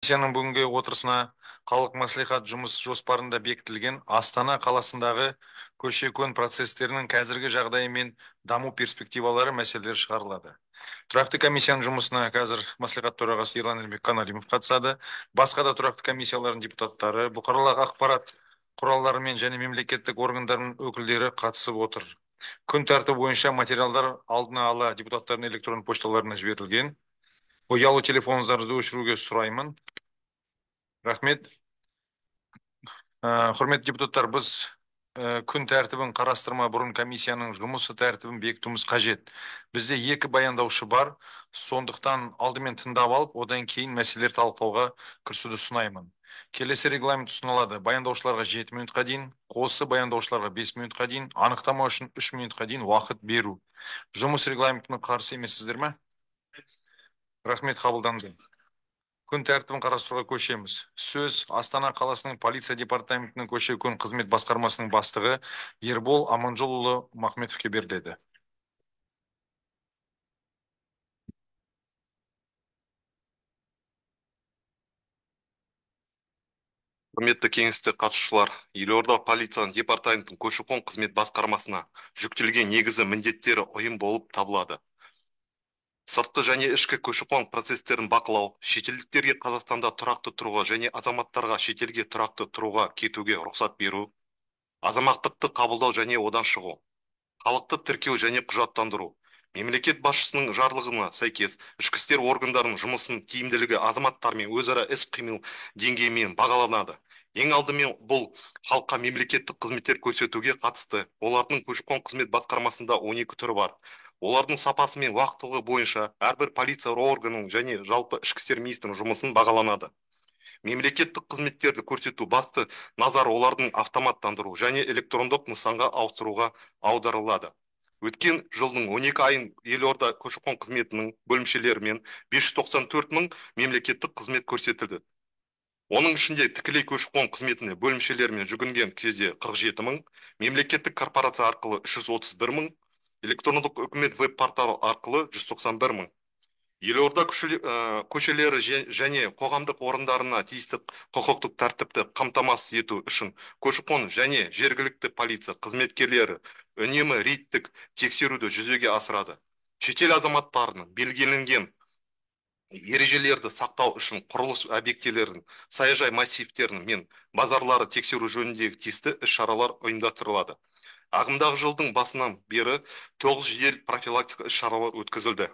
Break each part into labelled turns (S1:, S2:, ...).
S1: Комиссияның бүгінгі отырысына халық мәслихат жұмыс жоспарында бекітілген Астана қаласындағы көші-көн процестерінің қазіргі жағдайы мен даму перспективалары мәселелері шығарылады. Тұрақты комиссияның жұмысына қазір мәслихат төрағасы Ерлан Каналимов қатысады. Басқа да тұрақты комиссиялардың депутаттары, бұқаралық ақпарат құралдарымен және мемлекеттік органдардың өкілдері қатысып отыр. Күн тәртібі бойынша материалдар алдына ала депутаттардың электрон пошталарына жіберілген. Ұялы телефоныңыздарды өшіруге сұраймын. Рахмет. Құрметті депутаттар, біз күн тәртібін қарастырма бұрын комиссияның жұмысы тәртібін бекітуіміз қажет. Бізде екі баяндаушы бар, сондықтан алдымен тыңдап алып, одан кейін мәселелер талқылауға кірісуді ұсынаймын. Келесі регламент ұсынылады. Баяндаушыларға 7 минутқа дейін, қосы баяндаушыларға 5 минутқа дейін, анықтама үшін 3 минутқа дейін уақыт беру. Жұмыс регламентіне қарсы емессіздер ме? Рахмет, қабылданды. Күн тәртібін қарастыруға көшеміз. Сөз Астана қаласының полиция департаментінің көші-көн қызмет басқармасының бастығы Ербол Аманжолұлы Махметовке беріледі.
S2: Құрметті кеңесте қатысушылар, Елорда полицияның департаментінің көші-көн қызмет басқармасына жүктелген негізі міндеттері ұйым болып табылады. Сыртқы және ішкі көші-көн процестерін бақылау, шетелдіктерге Қазақстанда тұрақты тұруға және азаматтарға шетелге тұрақты тұруға кетуге рұқсат беру, азаматтықты қабылдау және одан шығу, халықты тіркеу және құжаттандыру. Мемлекет басшысының жарлығына сәйкес ішкі істер органдарының жұмысының тиімділігі азаматтармен өзара іс-қимыл деңгейімен бағаланады. Ең алдымен бұл халыққа мемлекеттік қызметтер көрсетуге қатысты. Олардың көші-көн қызмет басқармасында 12 түрі бар. Олардың сапасы мен уақыттылығы бойынша әрбір полиция органының және жалпы ішкі істер министрінің жұмысын бағаланады. Мемлекеттік қызметтерді көрсету басты назар олардың автоматтандыру және электрондық нысанға ауыстыруға аударылады. Өткен жылдың 12 айын Елорда көші-көн қызметінің бөлімшелерімен 594 мың мемлекеттік қызмет көрсетілді. Оның ішінде тікелей көші-көн қызметіне бөлімшелерімен жүгінген кезде 47 мың, мемлекеттік корпорация арқылы 331 мың, электрондық үкімет веб-порталы арқылы 191 мың. Елорда көшелері және қоғамдық орындарына тиісті құқықтық тәртіпті қамтамасыз ету үшін көші-көн және жергілікті полиция қызметкерлері үнемі рейдтік тексеруді жүзеге асырады. Шетел азаматтарының белгіленген ережелерді сақтау үшін құрылыс объектілерін, саяжай массивтерін мен базарлары тексеру жөніндегі тиісті іс-шаралар ұйымдастырылады. Ағымдағы жылдың басынан бері 9 жедел профилактика іс-шаралар өткізілді.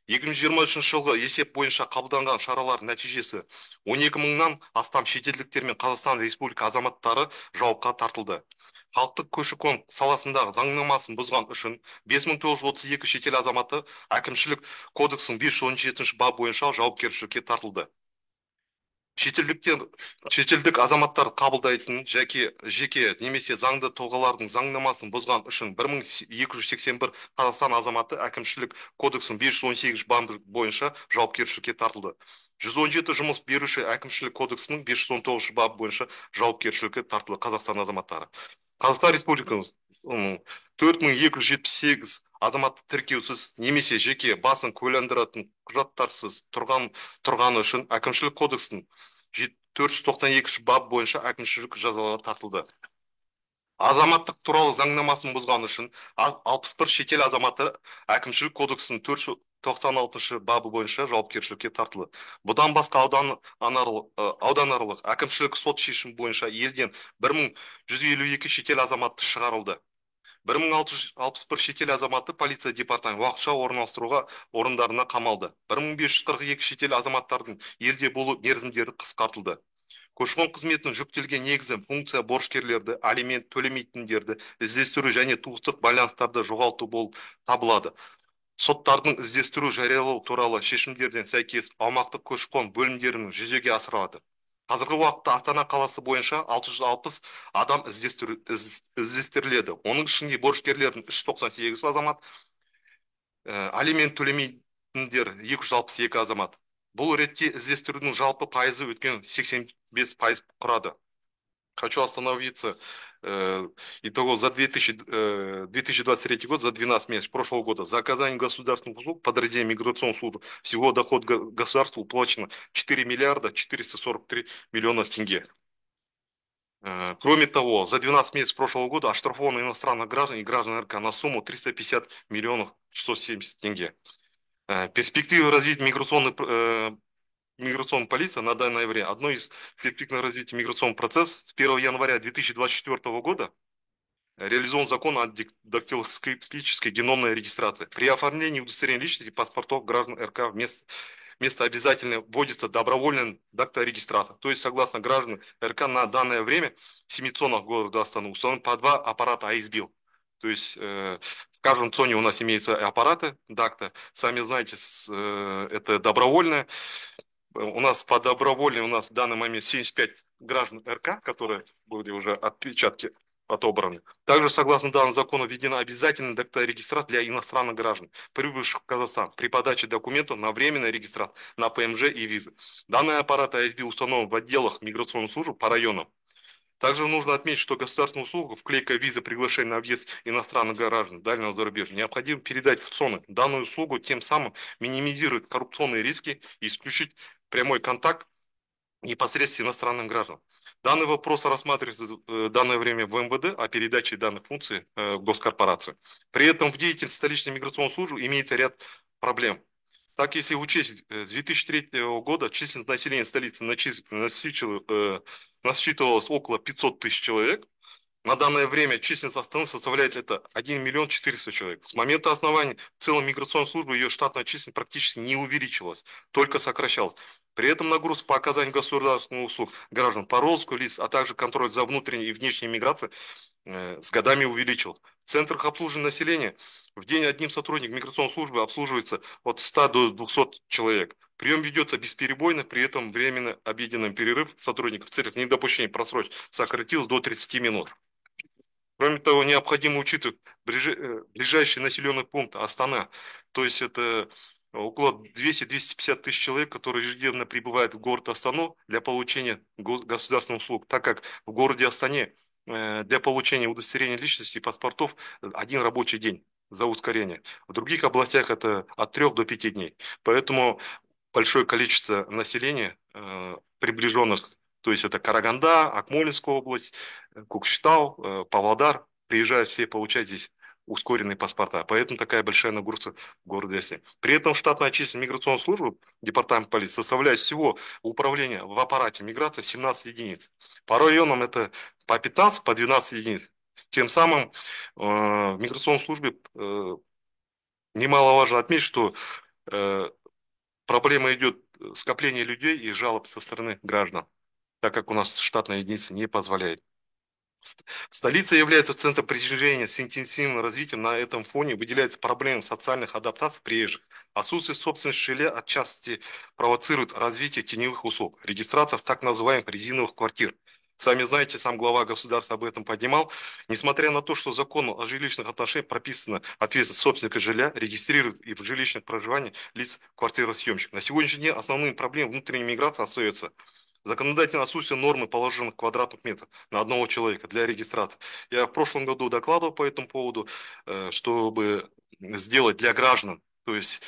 S2: 2023 жылғы есеп бойынша қабылданған шаралар нәтижесі 12 мыңнан астам шетелдіктер мен Қазақстан Республика азаматтары жауапқа тартылды. Халықтық көші-көн саласындағы заңнамасын бұзған үшін 5932 шетел азаматы әкімшілік кодексінің 517 бап бойынша жауапкершілікке тартылды. Шетелдік азаматтар қабылдайтын жеке немесе заңды тұлғалардың заңнамасын бұзған үшін 1281 Қазақстан азаматы әкімшілік кодексінің 518 бабы бойынша жауапкершілікке тартылды. 117 жұмыс беруші әкімшілік кодексінің 519 бабы бойынша жауапкершілікке тартылды Қазақстан азаматтары. Қазақстан Республикасының 4278 азаматты тіркеусіз немесе жеке басын куәландыратын құжаттарсыз тұрғаны үшін әкімшілік кодекстің 492 бап бойынша әкімшілік жазалары тартылды. Азаматтық туралы заңнамасын бұзған үшін 61 шетел азаматы әкімшілік кодексінің 496 бабы бойынша жауапкершілікке тартылды. Бұдан басқа ауданаралық әкімшілік сот шешім бойынша елден 1152 шетел азаматы шығарылды. 1661 шетел азаматы полиция департаменті уақытша орналастыруға орындарына қамалды. 1542 шетел азаматтардың елде болу мерзімдері қысқартылды. Көші-көн қызметінің жүктелген негізі функция борышкерлерді, алимент төлемейтіндерді іздестіру және туыстық байланыстарды жоғалту болып табылады. Соттардың іздестіру жариялау туралы шешімдерден сәйкес аумақтық көші-көн бөлімдерінің жүзеге асырылады. Қазіргі уақытта Астана қаласы бойынша 660 адам іздестіріледі. Оның ішінде борышкерлердің 398 азамат, алимент төлемейтіндер 262 азамат. Бұл ретте іздестірудің жалпы пайызы өткен 85% құрады. Хочу остановиться Э, Итого за 2023 год, за 12 месяцев прошлого года, за оказание государственных услуг подразделением миграционных служб всего доход государству уплачено 4 миллиарда 443 миллиона тенге. Кроме того, за 12 месяцев прошлого года оштрафовано иностранных граждан и граждан РК на сумму 350 миллионов 670 тенге. Перспективы развития миграционной полиции на данное время. Одно из перспектив развития миграционного процесса с 1 января 2024 года реализован закон о дактилоскопической геномной регистрации. При оформлении удостоверения личности и паспортов граждан РК вместо обязательно вводится добровольная дакторегистрация. То есть, согласно граждан РК, на данное время в 7 цонах города Астаны установлено по 2 аппарата АИСБИЛ. То есть в каждом цоне у нас имеются аппараты дакта. Сами знаете, это добровольное. У нас по добровольной, у нас в данный момент 75 граждан РК, которые были уже отпечатки отобраны. Также, согласно данному закону, введена обязательная докторегистрация для иностранных граждан, прибывших в Казахстан, при подаче документов на временный регистрацию на ПМЖ и визы. Данные аппараты АСБ установлены в отделах миграционной службы по районам. Также нужно отметить, что государственную услугу вклейка визы приглашения на въезд иностранных граждан дальнего зарубежья необходимо передать в ЦОНы. Данную услугу тем самым минимизирует коррупционные риски и исключить прямой контакт непосредственно иностранным гражданам. Данный вопрос рассматривается в данное время в МВД о передаче данных функций в госкорпорацию. При этом в деятельности столичной миграционной службы имеется ряд проблем. Так, если учесть, с 2003 года численность населения столицы насчитывалось около 500 тысяч человек, на данное время численность Астаны составляет это 1 миллион 400 человек. С момента основания в целом миграционной службы ее штатная численность практически не увеличивалась, только сокращалась. При этом нагрузка по оказанию государственных услуг граждан по розыску лиц, а также контроль за внутренней и внешней миграцией с годами увеличил. В центрах обслуживания населения в день одним сотрудником миграционной службы обслуживается от 100 до 200 человек. Прием ведется бесперебойно, при этом временно обеденный перерыв сотрудников в целях недопущения просрочки сократилось до 30 минут. Кроме того, необходимо учитывать ближайший населенный пункт Астана. То есть это около 200-250 тысяч человек, которые ежедневно прибывают в город Астану для получения государственных услуг, так как в городе Астане для получения удостоверения личности и паспортов один рабочий день за ускорение. В других областях это от 3 до 5 дней. Поэтому большое количество населения, приближенных, то есть это Караганда, Акмолинская область, Кукшетау, Павлодар, приезжают все получать здесь ускоренные паспорта. Поэтому такая большая нагрузка в городе Ясень. При этом штатная численность миграционной службы, департамент полиции, составляет всего управления в аппарате миграции 17 единиц. По районам это по 15, по 12 единиц. Тем самым в миграционной службе немаловажно отметить, что э, проблема идет скопление людей и жалоб со стороны граждан, так как у нас штатная единица не позволяет. Столица является центром притяжения с интенсивным развитием. На этом фоне выделяется проблема социальных адаптаций приезжих. Отсутствие собственности жилья отчасти провоцирует развитие теневых услуг. Регистрация в так называемых резиновых квартир. Сами знаете, сам глава государства об этом поднимал. Несмотря на то, что закон о жилищных отношениях прописано ответственность собственника жилья, регистрирует и в жилищных проживаниях лиц квартиросъемщик. На сегодняшний день основными проблемами внутренней миграции остается законодательное отсутствие нормы положенных квадратных метров на одного человека для регистрации. Я в прошлом году докладывал по этому поводу, чтобы сделать для граждан, то есть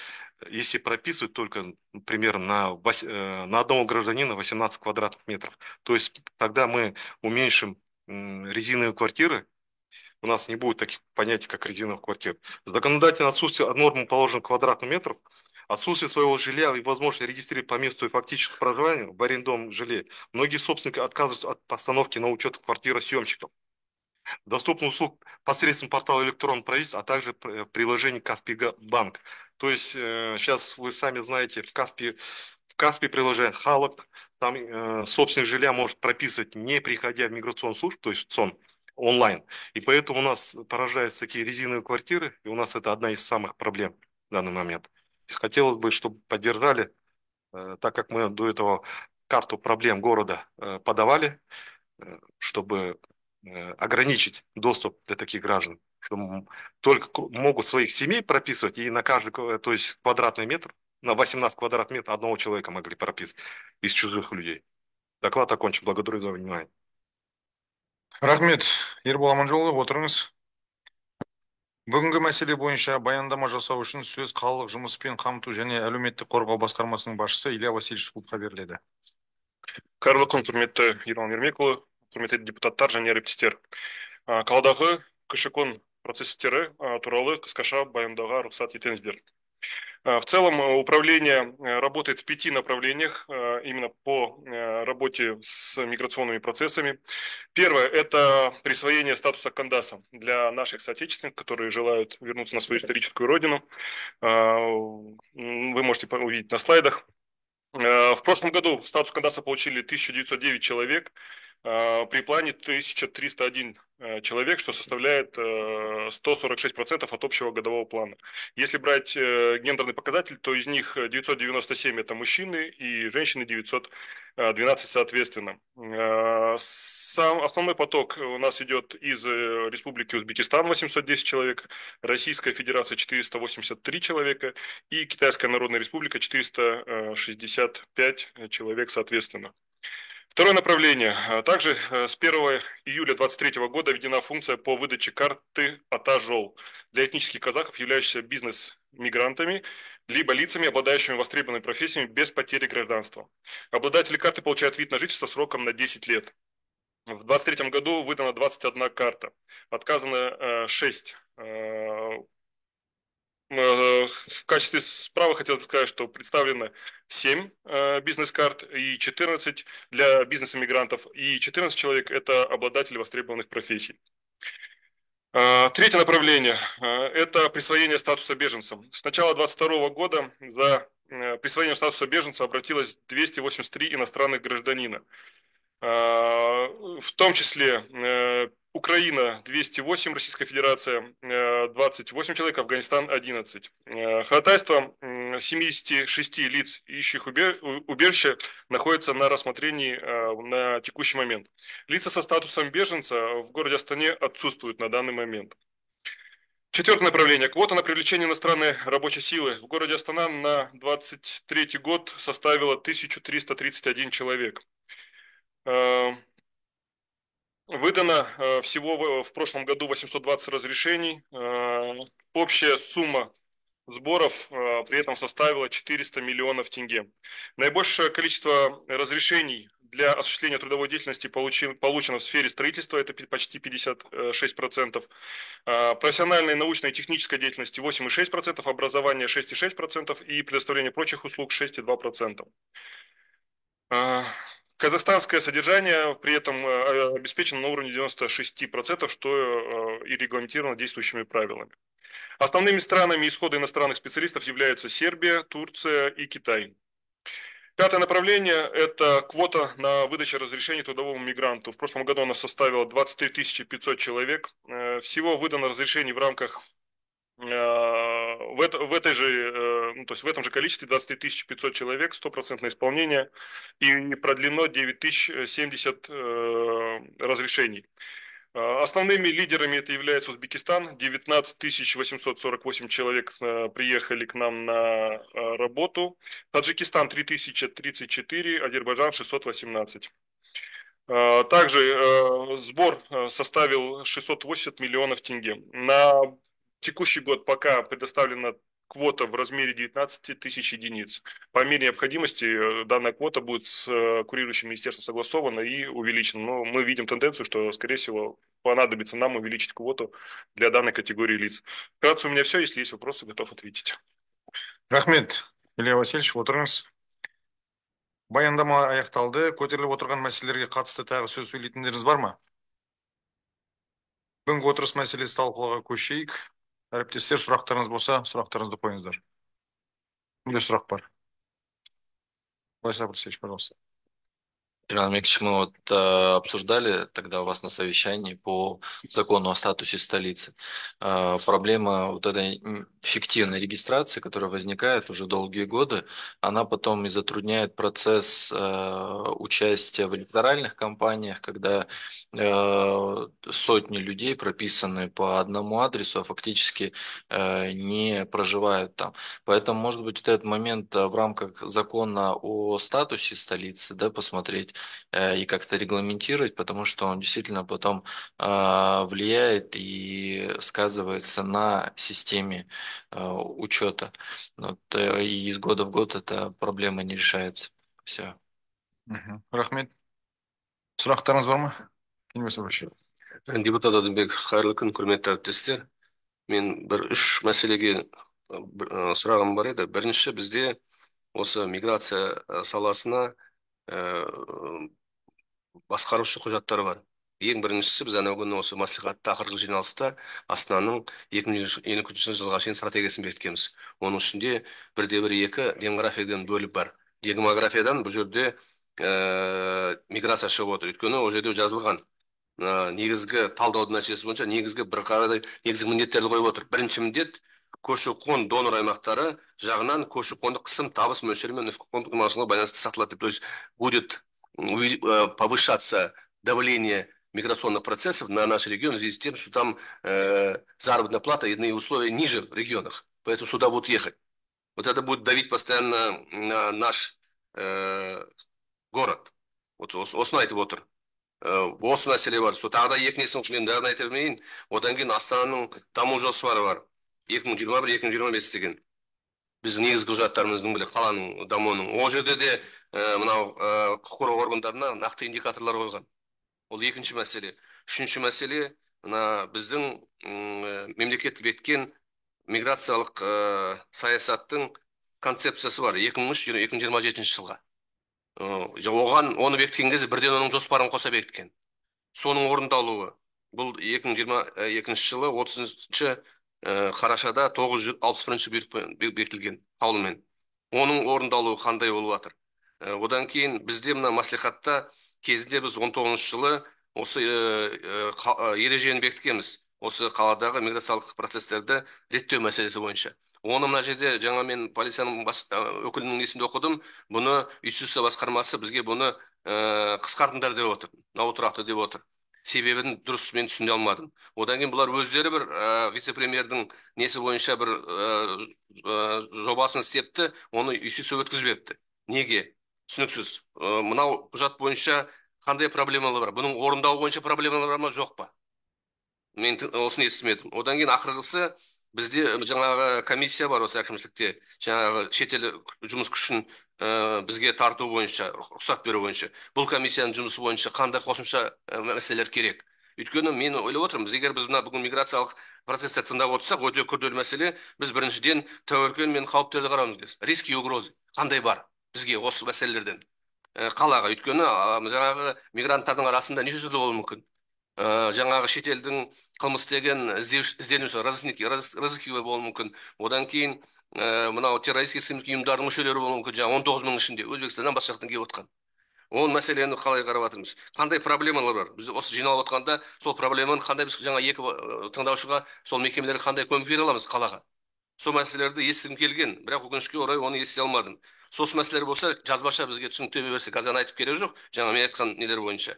S2: если прописывать только примерно на одного гражданина 18 квадратных метров, то есть тогда мы уменьшим резиновые квартиры, у нас не будет таких понятий, как резиновых квартир. Законодательное отсутствие нормы положенных квадратных метров, отсутствие своего жилья и возможность регистрировать по месту и фактического проживания в арендованном жилье. Многие собственники отказываются от постановки на учет квартиросъемщиков. Доступны услуг посредством портала электронного правительства, а также приложений Каспий Банк. То есть сейчас вы сами знаете, в Каспи приложение Халок, там собственник жилья может прописывать, не приходя в миграционную службу, то есть в ЦОН, онлайн. И поэтому у нас поражаются такие резиновые квартиры, и у нас это одна из самых проблем в данный момент. Хотелось бы, чтобы поддержали, так как мы до этого карту проблем города подавали, чтобы ограничить доступ для таких граждан, что только могут своих семей прописывать, и на каждый, то есть квадратный метр, на 18 квадратных метров одного человека могли прописать из чужих людей. Доклад окончен. Благодарю за внимание.
S1: Рахмет, Ербол Аманжолұлы, отырыңыз. Бүгінгі мәселе бойынша баяндама жасау үшін сөз қалалық жұмыспен қамту және әлеуметтік қорғау басқармасының басшысы Илья Васильевич Култқа беріледі.
S3: Қайырлы күн, құрметті Ерлан Ермекұлы, құрметті депутаттар және әріптестер. Қаладағы көші-қон процестері туралы қысқаша баяндауға рұқсат етіңіздер. В целом управление работает в 5 направлениях именно по работе с миграционными процессами. Первое – это присвоение статуса кандаса для наших соотечественников, которые желают вернуться на свою историческую родину. Вы можете увидеть на слайдах. В прошлом году статус кандидата получили 1909 человек, при плане 1301 человек, что составляет 146% от общего годового плана. Если брать гендерный показатель, то из них 997 это мужчины и женщины 912 соответственно. Сам основной поток у нас идет из Республики Узбекистан 810 человек, Российская Федерация 483 человека и Китайская Народная Республика 465 человек соответственно. Второе направление. Также с 1 июля 2023 года введена функция по выдаче карты АТА-ЖОЛ для этнических казахов, являющихся бизнес-мигрантами, либо лицами, обладающими востребованными профессиями без потери гражданства. Обладатели карты получают вид на жительство сроком на 10 лет. В 2023 году выдана 21 карта, отказано 6. В качестве справа хотел бы сказать, что представлено 7 бизнес-карт и 14 для бизнес-иммигрантов, и 14 человек – это обладатели востребованных профессий. Третье направление – это присвоение статуса беженцам. С начала 2022 года за присвоением статуса беженца обратилось 283 иностранных гражданина. В том числе Украина 208, Российская Федерация 28 человек, Афганистан 11. Ходатайство 76 лиц, ищущих убежище, находится на рассмотрении на текущий момент. Лица со статусом беженца в городе Астане отсутствуют на данный момент. Четвертое направление. Квота на привлечение иностранной рабочей силы в городе Астана на 2023 год составила 1331 человек. Выдано всего в прошлом году 820 разрешений. Общая сумма сборов при этом составила 400 миллионов тенге. Наибольшее количество разрешений для осуществления трудовой деятельности получено в сфере строительства, это почти 56%. Профессиональной, научной и технической деятельности 8,6%, образование 6,6% и предоставление прочих услуг 6,2%. Казахстанское содержание при этом обеспечено на уровне 96%, что и регламентировано действующими правилами. Основными странами исхода иностранных специалистов являются Сербия, Турция и Китай. Пятое направление – это квота на выдачу разрешений трудовому мигранту. В прошлом году она составила 23 500 человек. Всего выдано разрешений в рамках в этой же, ну, то есть в этом же количестве 23 500 человек, 100% исполнение, и продлено 9070 разрешений. Основными лидерами это является Узбекистан. 19 848 человек приехали к нам на работу. Таджикистан 3034, Азербайджан 618. Также сбор составил 680 миллионов тенге. На текущий год пока предоставлена квота в размере 19 тысяч единиц. По мере необходимости данная квота будет с курирующим министерством согласована и увеличена. Но мы видим тенденцию, что, скорее всего, понадобится нам увеличить квоту для данной категории лиц. Вкратце у меня все. Если есть вопросы, готов ответить.
S1: Рахмет, Илья Васильевич, отырыңыз. Баяндама аяқталды. Көтеріліп отырған мәселелерге қатысты тағы сөз сөйлейтіндеріңіз бар ма? Бүгінгі отырыс мәселесі талқылауға көшейік. Әріптестер, сұрақтарыңыз болса, сұрақтарыңызды қойыңыздар. Кімде сұрақ бар? Владислав Алексеевич, пожалуйста.
S4: Иван Микич, мы вот обсуждали тогда у вас на совещании по закону о статусе столицы. Проблема вот этой фиктивной регистрации, которая возникает уже долгие годы, она потом и затрудняет процесс участия в электоральных кампаниях, когда сотни людей, прописанные по одному адресу, а фактически не проживают там. Поэтому, может быть, вот этот момент в рамках закона о статусе столицы, да, посмотреть, и как-то регламентировать, потому что он действительно потом влияет и сказывается на системе учета. Вот, и из года в год эта проблема не решается. Все.
S1: Рахмет. Сұрақтарыңыз бар ма? Келмесе обращайтесь.
S5: Депутат Адылбек, қайырлы күн, құрметті әріптестер. Мен бір үш мәселеге сұрағым бар еді. Бірінші, бізде осы миграция саласына басқарушы құжаттар бар. Ең біріншісі, біз анау күні осы мәслихатта ақырғы жиналыста Астананың 2023 жылға шейін стратегиясын бекіткенбіз. Оның ішінде 1/1-2 демографиядан бөліп бар. Демографиядан бұл жерде миграция шығып отыр. Өйткені ол жерде жазылған негізгі талдаудың нәтижесі бойынша негізгі бір қарадай негізгі міндеттерді қойып отыр. Бірінші міндет көші-қон донор аймақтары жағынан көші-қонды қысым табыс мөлшерімен байланысты сатылады. То есть будет повышаться давление миграционных процессов на наш регион в связи с тем, что там заработная плата и иные условия ниже в регионах. Поэтому сюда будут ехать. Вот это будет давить постоянно на наш город. Вот осыны айтып отыр. Осы мәселе бар. Сол тағы да екіншісін мен бәрін айта бермейін. Одан кейін Астананың даму жоспары бар. 2021-2025 деген. Біздің негізгі құжаттарымыздың біле қаланың дамуының. Ол жерде де мынау құқық қорғау органдарына нақты индикаторлар қойған. Ол екінші мәселе. Үшінші мәселе, мына біздің мемлекеттік бекіткен миграциялық саясаттың концепциясы бар 2023-2027 жылға. Оған оны бекіткен кезде бірден оның жоспарын қоса бекіткен. Соның орындалуы бұл 2022 жылы 30 қарашада 961 бұйрықпен бекітілген қаулымен. Оның орындалуы қандай болып жатыр? Одан кейін бізде мына мәслихатта кезінде біз 19 жылы осы ережені бекіткенбіз. Осы қаладағы миграциялық процестерді реттеу мәселесі бойынша. Оны мына жерде жаңа мен полицияның өкілінің несінде оқыдым. Бұны үй-сүзі басқармасы бізге бұны қысқартыңдар деп отыр. Мынау тұрақты деп отыр. Себебін дұрыс мен түсіне алмадым. Одан кейін бұлар өздері бір вице-премьердің несі бойынша бір жобасын істепті, оны үй-сүзі өткізбепті. Неге? Түсініксіз. Мынау құжат бойынша қандай проблемалар бар? Бұның орындау бойынша проблемалар бар ма, жоқ па? Мен осыны естімедім. Одан кейін ақырғысы бізде жаңағы комиссия бар осы әкімшілікте, жаңағы шетел жұмыс күшін бізге тарту бойынша, рұқсат беру бойынша. Бұл комиссияның жұмысы бойынша қандай қосымша мәселелер керек? Өйткені мен ойлап отырмын, егер біз бүгін миграциялық процестер тыңдап отырсақ, өте күрделі мәселе, біз біріншіден тәуекел мен қауіптерді қарауымыз керек. Риски и угрозы қандай бар бізге осы мәселелерден? Қалаға, өйткені жаңағы мигранттардың арасында неше түрлі болуы мүмкін. Жаңағы шетелдің қылмыс деген ізденуші, разыски болуы мүмкін. Одан кейін мынау террористік ұйымдардың мүшелері болуы мүмкін. Жаңа 19 мың ішінде Өзбекстаннан басқа жақтан келіп отқан. Ол мәселені қалай қарап жатырмыз? Қандай проблемалар бар? Біз осы жиналып отқанда сол проблеманы қандай біз жаңа екі тыңдаушыға сол мекемелерге қандай көмек бере аламыз қалаға? Сол мәселелерді естігім келген, бірақ өкінішке орай оны ести алмадым. Сол мәселелер болса, жазбаша бізге түсініктеме берсе, қазір айтып керек жоқ, жаңа мен айтқан нелер бойынша.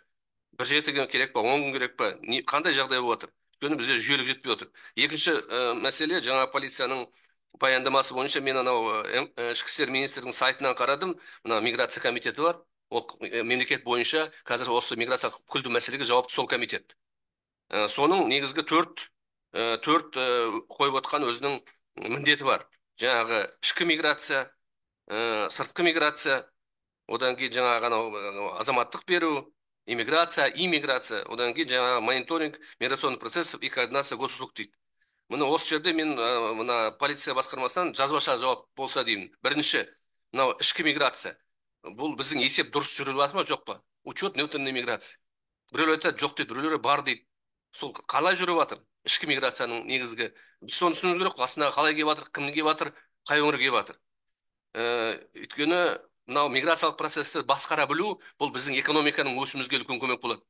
S5: Бір 7 күн керек па, 10 күн керек па, қандай жағдай болып отыр? Өйткені бізде жүйелік жетпей отыр. Екінші мәселе, жаңа полицияның баяндамасы бойынша мен анау ішкі істер министрдің сайтынан қарадым, мына миграция комитеті бар. Ол мемлекет бойынша қазір осы миграция күлді мәселеге жауапты сол комитет. Соның негізгі төрт қойып отқан өзінің міндеті бар. Жаңағы ішкі миграция, сыртқы миграция, одан кейін жаңағы азаматтық беру, иммиграция, одан кейін жаңағы мониторинг миграционных процессов и координация госуслуг дейді. Мына осы жерде мен мына полиция басқармасынан жазбаша жауап болса деймін. Бірінші, мынау ішкі миграция. Бұл біздің есеп дұрыс жүріп жатыр ма, жоқ па? Учет внутренней миграции. Біреулер айтады, жоқ дейді, біреулер бар дейді. Сол қалай жүріп жатыр? Ішкі миграцияның негізгі. Біз соны түсінуіміз керек, астына қалай келіп жатыр, кімнің келіп жатыр, қай өңір келіп жатыр. Өйткені мынау миграциялық процесті басқара білу, бұл біздің экономиканың өсімізге үлкен көмек болады.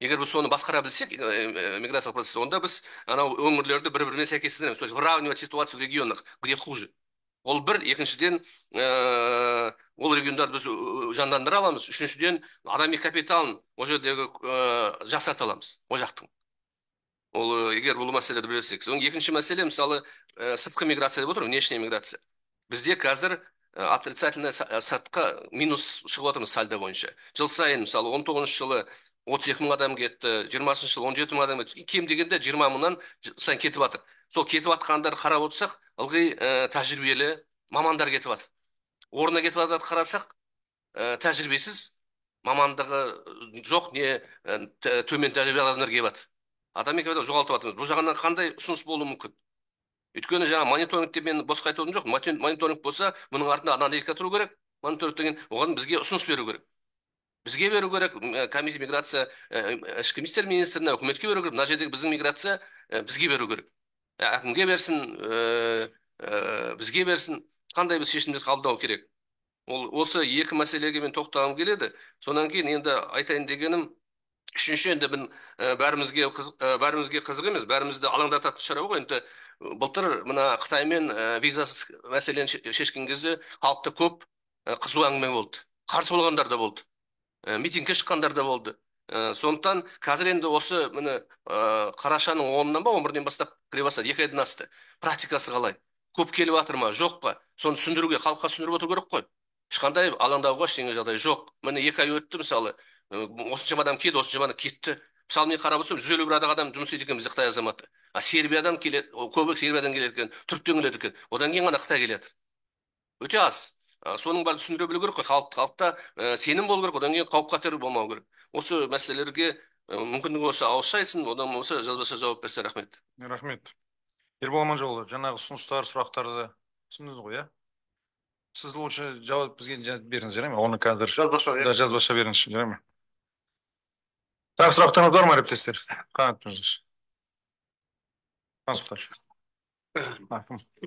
S5: Егер біз соны басқара білсек, миграциялық процесті, онда біз анау өңірлерді бір-біріне сәйкестендіреміз. То есть выравнивать ситуацию в регионах, где хуже. Ол бір, екіншіден, ол региондарды біз жандандыра аламыз. Үшіншіден, адами капиталын ол жердегі жақсарта аламыз, ол жақтың. Ол егер бұл мәселелерді білесек. Екінші мәселе, мысалы, сыртқы миграция деп отыр, внешняя миграция. Бізде қазір отрицательный сыртқа минус шығып отырмыз сальдо бойынша. Жыл сайын мысалы 19 жылы 32 мың адам кетті, 20-шы жылы 17 мың адам кетті. Кем дегенде 20 мыңнан сайын кетіп жатыр. Сол кетіп жатқандарды қарап отырсақ, ылғи тәжірибелі мамандар кетіп жатыр. Орнына кетіп жатқандарды қарасақ, тәжірибесіз мамандығы жоқ не төмен тәжірибелі адамдар келіп жатыр. Адам жоғалтып жатырмыз. Бұл жағынан қандай ұсыныс болуы мүмкін? Өйткені жаңа мониторингте мен бос айтып отырған жоқ. Мониторинг болса, бұның артында аналитика тұру керек. Мониторинг деген оған бізге ұсыныс беру керек. Бізге беру керек, комиссия миграция, ішкі істер министріне, үкіметке беру керек. Мына жердегі біздің миграция бізге беру керек. Әкімге берсін, бізге берсін. Қандай біз шешімдер қабылдау керек? Осы екі мәселеге мен тоқтағым келеді. Сонан кейін енді айтайын дегенім, үшінші енді бәрімізге қызық емес, бәрімізді алаңдататын шара ғой. Енді былтыр мына Қытаймен визасыз мәселені шешкен кезде халықта көп қызу әңгіме болды. Қарсы болғандар да болды. Митингке шыққандар да болды. Сондықтан қазір енді осы міне қарашаның 10-нан ба 11-ден бастап кіре бастады. 2 айдан асты. Практикасы қалай? Көп келіп жатыр ма, жоқ па? Соны түсіндіруге, халыққа түсіндіріп отыру керек қой. Ешқандай алаңдауға ештеңе жағдай жоқ. Міне 2 ай өтті мысалы. Осыншама адам келді, осыншама адам кетті. Мысалы мен қарап отырсам 151 адам жұмыс істейді екен бізде Қытай азаматы. Сербиядан келеді, көбі Сербиядан келеді екен, түріктен келеді екен. Одан кейін ғана Қытай келеді. Өте аз. Соның бәрін түсіндіре білу керек қой. Халықта сенім болу керек, одан кейін қауіп қатер болмау керек. Осы мәселелерге мүмкіндігі болса ауызша айтсын, одан болса жазбаша жауап берсе. Рахмет.
S1: Рахмет. Ербол Аманжолұлы, жаңағы ұсыныстар, сұрақтарды түсіндіңіз ғой, иә? Сіз лучше жауап бізге беріңіз, жарай ма? Оны қазір жазбаша беріңіз, жарай ма? Тағы сұрақтарыңыз бар ма, әріптестер? Қанат мырза.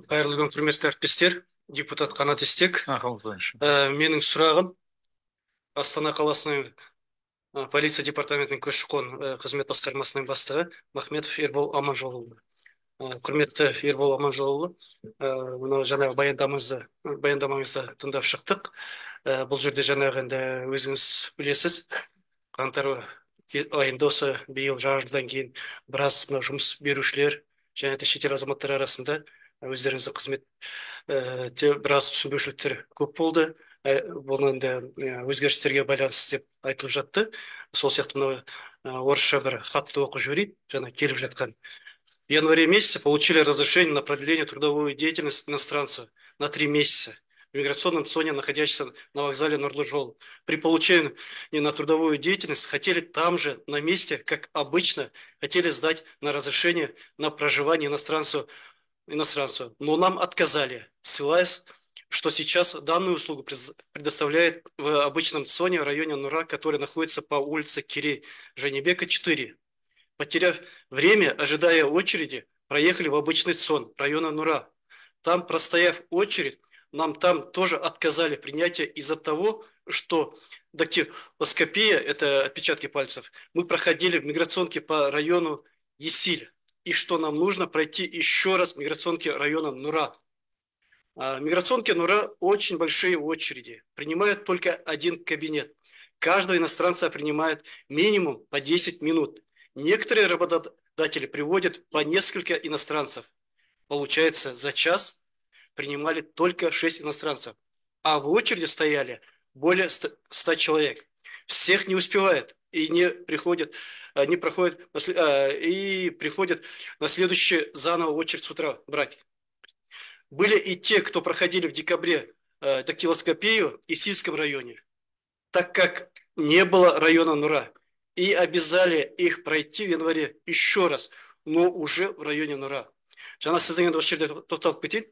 S6: Қайырлы күн, құрметті әріптестер, депутат Қанат Истек. Менің сұрағым Астана қаласының полиция департаментінің көші-қон қызмет басқармасының бастығы Махметов Ербол Аманжолұлы. Құрметті Ербол Аманжолұлы, мынау жаңағы баяндамаңызды тыңдап шықтық. Бұл жерде жаңағы енді өзіңіз білесіз, қаңтар айында осы биыл жаңа жылдан кейін біраз жұмыс берушілер және де шетел азаматтары арасында өздеріңіздің қызметте біраз түсінбеушіліктер көп болды. Бұл енді өзгерістерге байланысты деп айтылып жатты. Сол сияқты мынау орысша бір хатты оқып жіберейін, жаңа келіп жатқан. В январе месяце получили разрешение на продление трудовой деятельности иностранцев на 3 месяца в миграционном зоне, находящемся на вокзале Нурлы-Жол. При получении на трудовую деятельность хотели там же, на месте, как обычно, хотели сдать на разрешение на проживание иностранцу. Но нам отказали, ссылаясь, что сейчас данную услугу предоставляет в обычном зоне в районе Нура, который находится по улице Кири Жанибека, 4. Потеряв время, ожидая очереди, проехали в обычный сон района Нура. Там, простояв очередь, нам там тоже отказали в принятии из-за того, что дактилоскопия, это отпечатки пальцев, мы проходили в миграционке по району Есиль, и что нам нужно пройти еще раз в миграционке района Нура. В миграционке Нура очень большие очереди, принимают только один кабинет. Каждого иностранца принимают минимум по 10 минут. Некоторые работодатели приводят по несколько иностранцев. Получается, за час принимали только 6 иностранцев, а в очереди стояли более 100 человек. Всех не успевают и приходят на следующую заново очередь с утра брать. Были и те, кто проходили в декабре дактилоскопию в Исильском районе, так как не было района Нура. И обязали их пройти в январе еще раз, но уже в районе Нура. Жаңа сіздің енді осы жерде тоқталып кетейін,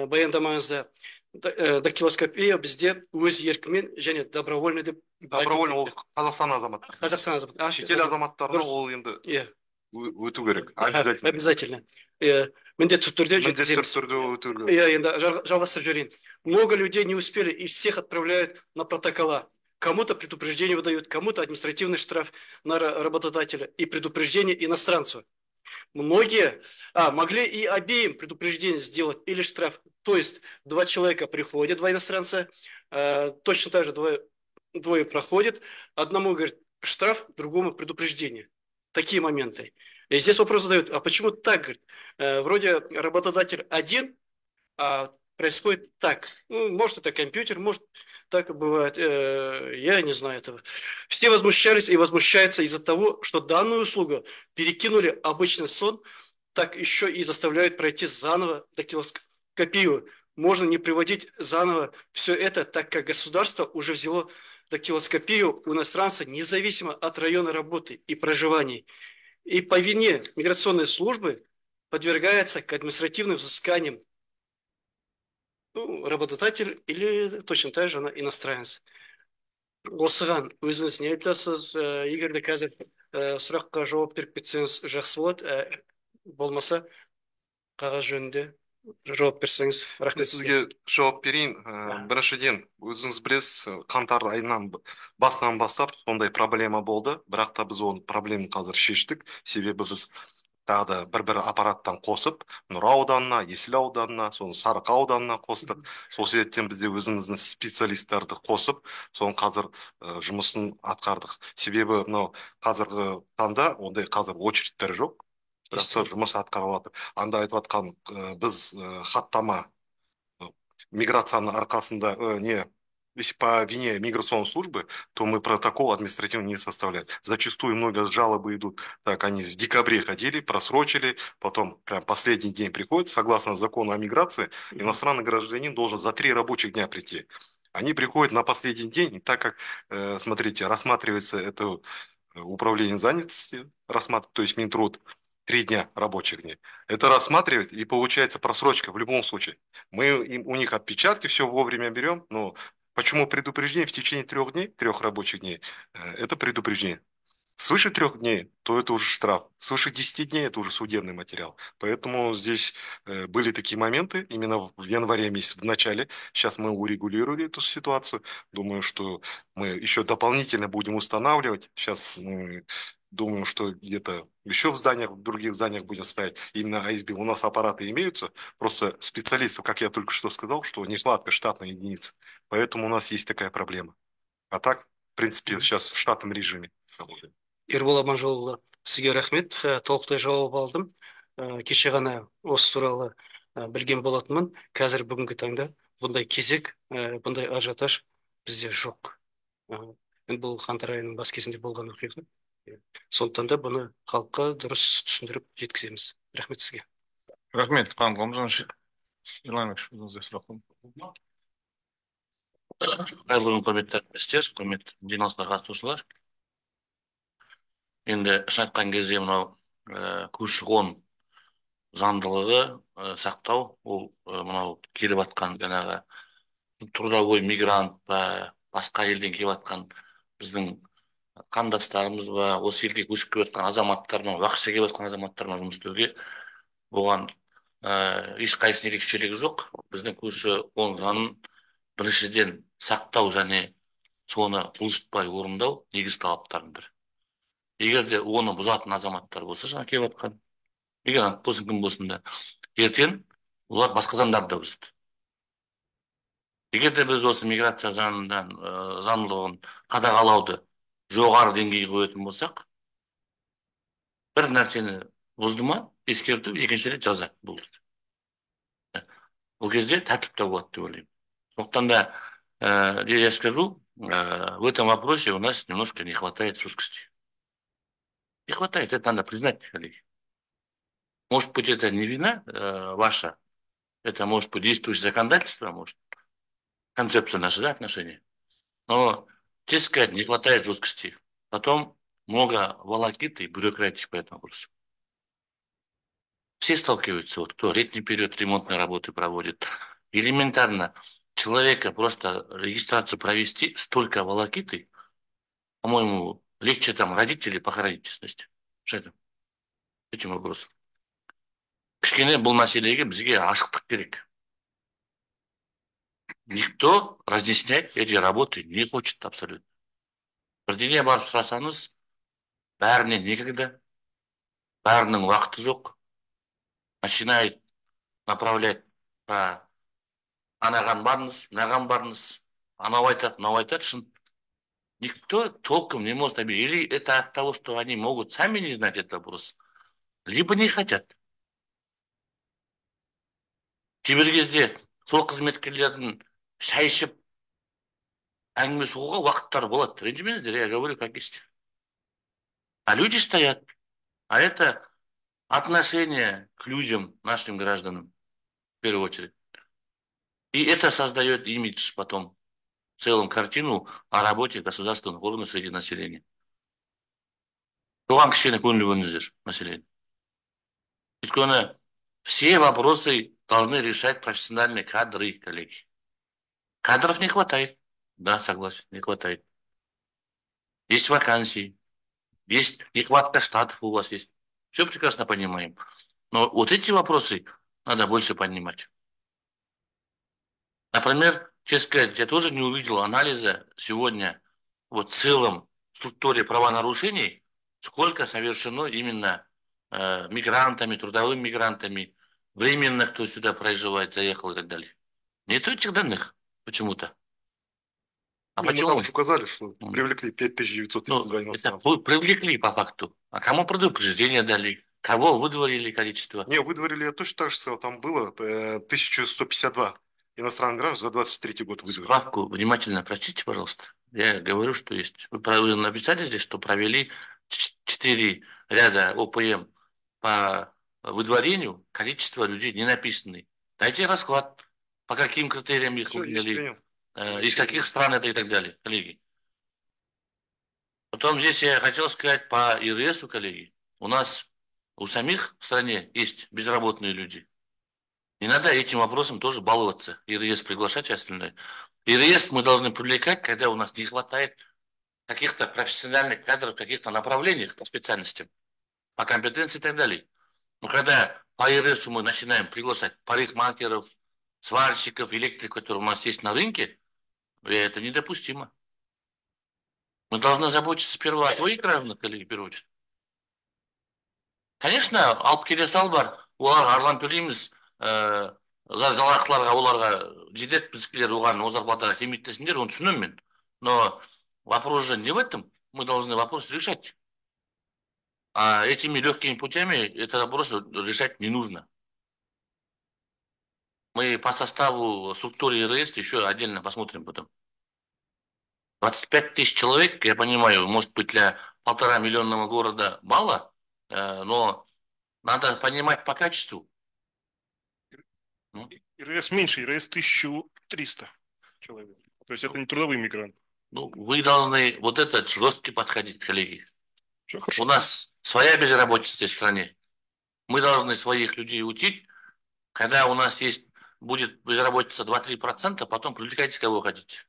S6: баяндамаңызда дактилоскопия бізде өз еркімен және добровольный деп.
S2: Добровольный ол Қазақстан азаматы.
S6: Қазақстан азаматы.
S2: Шетел азаматтарына ол енді өту керек.
S6: Обязательно. Міндетті түрде өту керек. Енді жалғастырып жіберейін. Много людей не успели, и всех отправляют на протокола. Кому-то предупреждение выдают, кому-то административный штраф на работодателя и предупреждение иностранцу. Многие могли и обеим предупреждение сделать или штраф. То есть 2 человека приходят, 2 иностранца, точно так же двое проходят. Одному говорит штраф, другому предупреждение. Такие моменты. И здесь вопрос задают, а почему так? Говорит, вроде работодатель один, а происходит так. Ну, может, это компьютер, может, так и бывает. Я не знаю этого. Все возмущались и возмущаются из-за того, что данную услугу перекинули обычный сон, так еще и заставляют пройти заново дактилоскопию. Можно не приводить заново все это, так как государство уже взяло дактилоскопию у иностранца независимо от района работы и проживания. И по вине миграционной службы подвергается к административным взысканиям, ну, работодатель или точно так же иностранец. Осыған өзіңіз не айтасыз? Егер де қазір сұраққа жауап беріп кетсеңіз жақсы болады. Болмаса қағаз жөнінде жауап берсеңіз рахмет сізге.
S2: Сізге жауап берейін. Біріншіден, өзіңіз білесіз, қаңтар айынан басынан бастап сондай проблема болды. Бірақ та біз оны проблеманы қазір шештік. Себебі біз тағы да бір аппараттан қосып, Нұра ауданына, Есіл ауданына, соны Сарықа ауданына қостық. Сол себептен бізде өзіміздің специалисттарды қосып, соның қазір жұмысын атқардық. Себебі мынау қазіргі таңда ондай қазір очередьтер жоқ. Бірақ та жұмыс атқарылып жатыр. Анда айтып жатқан біз хаттама миграцияның арқасында если по вине миграционной службы, то мы протокол административно не составляем. Зачастую много жалобы идут, так они в декабре ходили, просрочили, потом прям последний день приходит, согласно закону о миграции, иностранный гражданин должен за 3 рабочих дня прийти. Они приходят на последний день, и так как, смотрите, рассматривается это управление занятости, то есть Минтруд, 3 дня рабочих дней. Это рассматривает, и получается просрочка в любом случае. Мы у них отпечатки все вовремя берем, но почему предупреждение в течение 3 дней, 3 рабочих дней, это предупреждение. Свыше 3 дней, то это уже штраф. Свыше 10 дней это уже судебный материал. Поэтому здесь были такие моменты именно в январе месяце, в начале. Сейчас мы урегулировали эту ситуацию. Думаю, что мы еще дополнительно будем устанавливать. Сейчас мы думаем, что где-то еще в зданиях, в других зданиях будем ставить. Именно АСБ. У нас аппараты имеются. Просто специалистов, как я только что сказал, что нехватка штатной единицы. Поэтому у нас есть такая проблема. А так, в принципе, сейчас в штатном режиме работаем.
S6: Ербол Аманжолұлы, сізге рахмет. Толықтай жауап алдым. Кеше ғана осы туралы білген болатынмын. Қазір бүгінгі таңда бұндай кезек, бұндай ажиотаж бізде жоқ. Енді бұл қаңтар айының бас кезінде болған оқиға. Сондықтан да бұны халыққа дұрыс түсіндіріп жеткіземіз. Рахмет сізге.
S1: Рахмет, Қан Ғалымжанович. Ерлан өзіңізде сұрақ бар.
S7: Қайырлы күн, құрметті әріптестер, құрметті жиналысқа қатысушылар. Енді шын айтқан кезде мынау көші-қон заңдылығы сақтау, ол мынау келіп жатқан жаңағы трудовой мигрант па, басқа елден келіп жатқан біздің қандастарымыз ба, осы елге көшіп келіп жатқан азаматтармен, уақытша келіп жатқан азаматтармен жұмыс істеуге оған ешқайсының ерекшелігі жоқ. Біздің көші-қон заңын біріншіден сақтау және соны бұлжытпай орындау негізгі талаптардың бірі. Егер де оны бұзатын азаматтар болса, жаңа келіп жатқан мигрант болсын, кім болсын да, ертең олар басқа заңдарды да бұзады. Егер де біз осы миграция заңдылығын қадағалауды жоғары деңгейге қоятын болсақ, бір нәрсені бұзды ма, ескерту, екінші рет жаза болды. Бұл кезде тәртіпте болады деп ойлаймын. Сондықтан да, я скажу, в этом вопросе у нас немножко не хватает жесткости. Не хватает, это надо признать, коллеги. Может быть, это не вина ваша, это может быть действующее законодательство, может, концепция наших, да, отношений. Но, честно сказать, не хватает жесткости. Потом много волокиты и бюрократии по этому вопросу. Все сталкиваются, вот кто летний период ремонтной работы проводит. Элементарно человека просто регистрацию провести, столько волокиты, по-моему, легче там родителей похоронить, честности. Что это? Этим вопросом. Кішкене бұл мәселеге бізге ашықтық керек. Никто разъяснять эти работы не хочет абсолютно. Бірдеңе барып сұрасаңыз, бәріне некогда, бәрінің уақыты жоқ. Начинает направлять по анаған барыңыз, мынаған барыңыз, анау айтады, шын. Никто толком не может объяснить. Или это от того, что они могут сами не знать этот вопрос, либо не хотят. Кейбір кезде сол қызметкерлердің шай ішіп әңгіме соғуға уақыттары болады. Ренжімеңіздер, я говорю, как есть. А люди стоят. А это отношение к людям, нашим гражданам, в первую очередь. И это создает имидж потом, в целом картину о работе государственных органов среди населения. Соған кішкене көңіл бөліңіздер, население. Өйткені все вопросы должны решать профессиональные кадры, коллеги. Кадров не хватает. Да, согласен, не хватает. Есть вакансии, есть нехватка штатов у вас есть. Все прекрасно понимаем. Но вот эти вопросы надо больше поднимать. Например, честно сказать, я тоже не увидел анализа сегодня вот в целом в структуре правонарушений, сколько совершено именно мигрантами, трудовыми мигрантами, временно кто сюда проживает, заехал и так далее. Нет этих данных почему-то. А
S2: Ну,
S7: почему?
S2: мы там же указали, что привлекли 5932
S7: Это
S2: иностранцев.
S7: привлекли по факту. А кому предупреждение дали? Кого выдворили количество?
S2: Не, выдворили, я точно так же сказал, там было 1152 иностранных граждан за 23 год выдворили.
S7: Справку внимательно прочтите, пожалуйста. Я говорю, что есть. Вы написали здесь, что провели 4 ряда ОПМ по выдворению, количество людей не написаны. Дайте расклад, по каким критериям их
S2: Все, есть,
S7: выдвинули,
S2: принял.
S7: из каких стран это и так далее, коллеги. Потом здесь я хотел сказать по ИРСу, коллеги. У нас у самих в стране есть безработные люди. Не надо этим вопросом тоже баловаться. ИРС приглашать и остальное. ИРС мы должны привлекать, когда у нас не хватает каких-то профессиональных кадров, каких-то направлениях по специальностям, по компетенции и так далее. Но когда по ИРСу мы начинаем приглашать парикмахеров, сварщиков, электриков, которые у нас есть на рынке, это недопустимо. Мы должны заботиться сперва о своих гражданах, коллеги, в первую очередь. Конечно, алып келе сал бар, оларға арзан төлейміз, жалақыларға оларға жетеді, біздікілер оған о зарплатаға келмейді десеңдер, оны түсінемін мен. Но вопрос же не в этом, мы должны вопрос решать. А этими легкими путями этот вопрос решать не нужно. Мы по составу структуры ИРС еще отдельно посмотрим потом. 25 тысяч человек, я понимаю, может быть для 1,5-миллионного города мало, но надо понимать по качеству.
S3: ИРС меньше, ИРС 1300 человек. То есть это не трудовые мигранты.
S7: Ну, вы должны вот этот жесткий подходить, коллеги.
S3: Все хорошо.
S7: У нас своя безработица в стране. Мы должны своих людей учить. Когда у нас есть, будет безработица 2-3%, потом привлекайте кого хотите.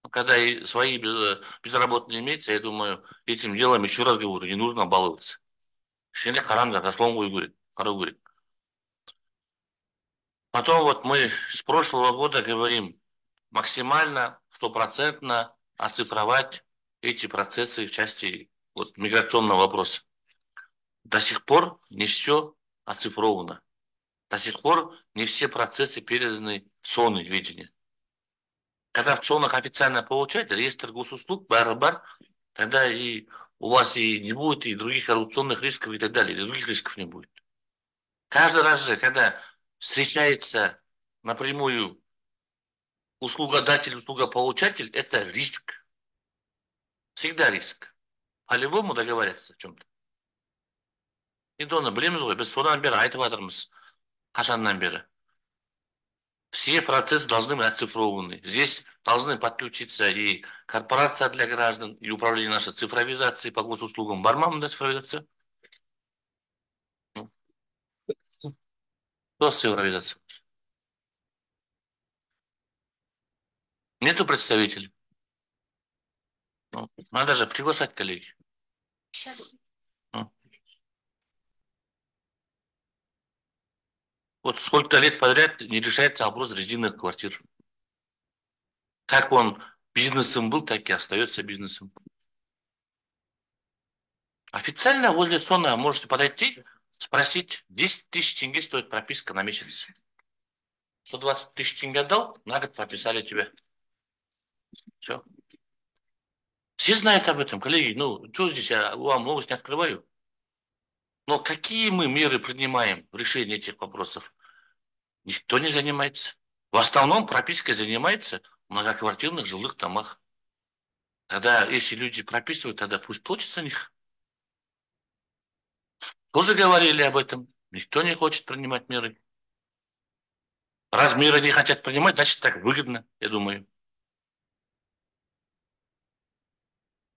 S7: Когда и свои безработные имеются, я думаю, этим делом, еще раз говорю, не нужно баловаться. Кішкене қараңдар, расслон қарау керек. Потом вот мы с прошлого года говорим, максимально, 100% оцифровать эти процессы в части вот, миграционного вопроса. До сих пор не все оцифровано. До сих пор не все процессы переданы в ЦОНы видения. Когда в ЦОНах официально получаете реестр госуслуг, бар-бар, тогда и у вас и не будет и других коррупционных рисков и так далее, и других рисков не будет. Каждый раз же, когда встречается напрямую услугодатель, услугополучатель, это риск. Всегда риск. По-любому договорятся о чем-то. Енді оны білеміз ғой, біз содан бері айтып жатырмыз, қашаннан бері. Все процессы должны быть оцифрованы. Здесь должны подключиться и корпорация для граждан, и управление нашей цифровизацией по госуслугам. Бар ма мында цифровизация? Что с цифровизацией? Нету представителей. Надо же приглашать коллеги. Вот сколько лет подряд не решается вопрос резиновых квартир. Как он бизнесом был, так и остается бизнесом. Официально возле ЦОНа можете подойти, спросить, 10 тысяч тенге стоит прописка на месяц. 120 тысяч тенге отдал, на год прописали тебя. Все. Все знают об этом, коллеги. Ну, что здесь, я вам новость не открываю. Но какие мы меры принимаем в решении этих вопросов? Никто не занимается. В основном пропиской занимается в многоквартирных жилых домах. Тогда, если люди прописывают, тогда пусть платят за них. Тоже говорили об этом. Никто не хочет принимать меры. Раз меры не хотят принимать, значит так выгодно, я думаю.